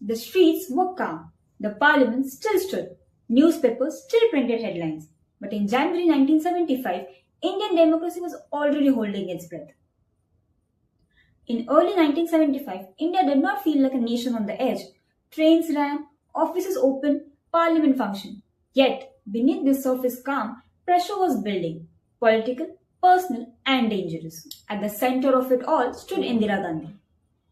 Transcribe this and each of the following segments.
The streets were calm. The parliament still stood. Newspapers still printed headlines. But in January 1975, Indian democracy was already holding its breath. In early 1975, India did not feel like a nation on the edge. Trains ran, offices opened, parliament functioned. Yet, beneath this surface calm, pressure was building. Political, personal, and dangerous. At the center of it all stood Indira Gandhi.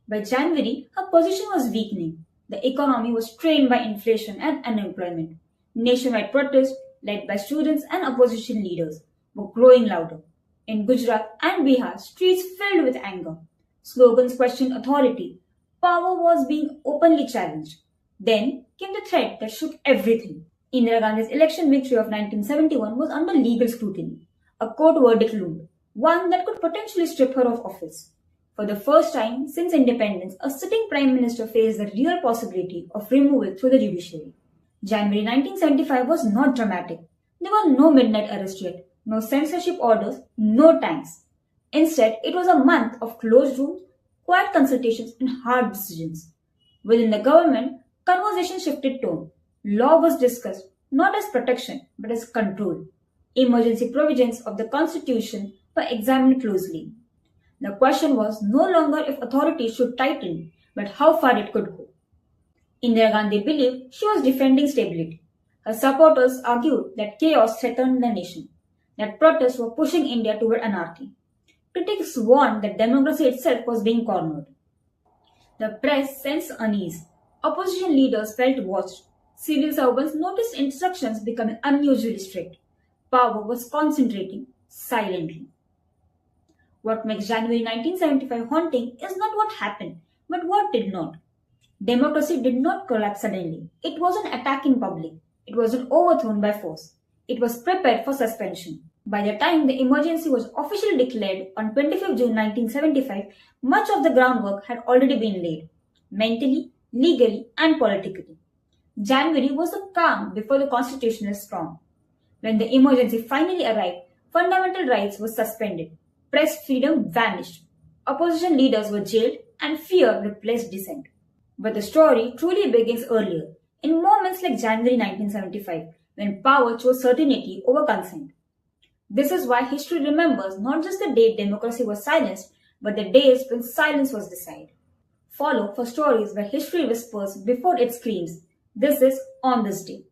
By January, her position was weakening. The economy was strained by inflation and unemployment. Nationwide protests, led by students and opposition leaders, were growing louder. In Gujarat and Bihar, streets filled with anger. Slogans questioned authority. Power was being openly challenged. Then came the threat that shook everything. Indira Gandhi's election victory of 1971 was under legal scrutiny. A court verdict loomed, one that could potentially strip her of office. For the first time since independence, a sitting prime minister faced the real possibility of removal through the judiciary. January 1975 was not dramatic. There were no midnight arrests yet, no censorship orders, no tanks. Instead, it was a month of closed rooms, quiet consultations, and hard decisions. Within the government, conversation shifted tone. Law was discussed not as protection but as control. Emergency provisions of the constitution were examined closely. The question was no longer if authority should tighten, but how far it could go. Indira Gandhi believed she was defending stability. Her supporters argued that chaos threatened the nation, that protests were pushing India toward anarchy. Critics warned that democracy itself was being cornered. The press sensed unease. Opposition leaders felt watched. Civil servants noticed instructions becoming unusually strict. Power was concentrating silently. What makes January 1975 haunting is not what happened, but what did not. Democracy did not collapse suddenly. It wasn't attacked in public. It wasn't overthrown by force. It was prepared for suspension. By the time the emergency was officially declared on 25 June 1975, much of the groundwork had already been laid, mentally, legally, and politically. January was the calm before the constitutional storm. When the emergency finally arrived, fundamental rights were suspended, press freedom vanished, opposition leaders were jailed, and fear replaced dissent. But the story truly begins earlier, in moments like January 1975, when power chose certainty over consent. This is why history remembers not just the day democracy was silenced, but the days when silence was decided. Follow for stories where history whispers before it screams. This is On This Day.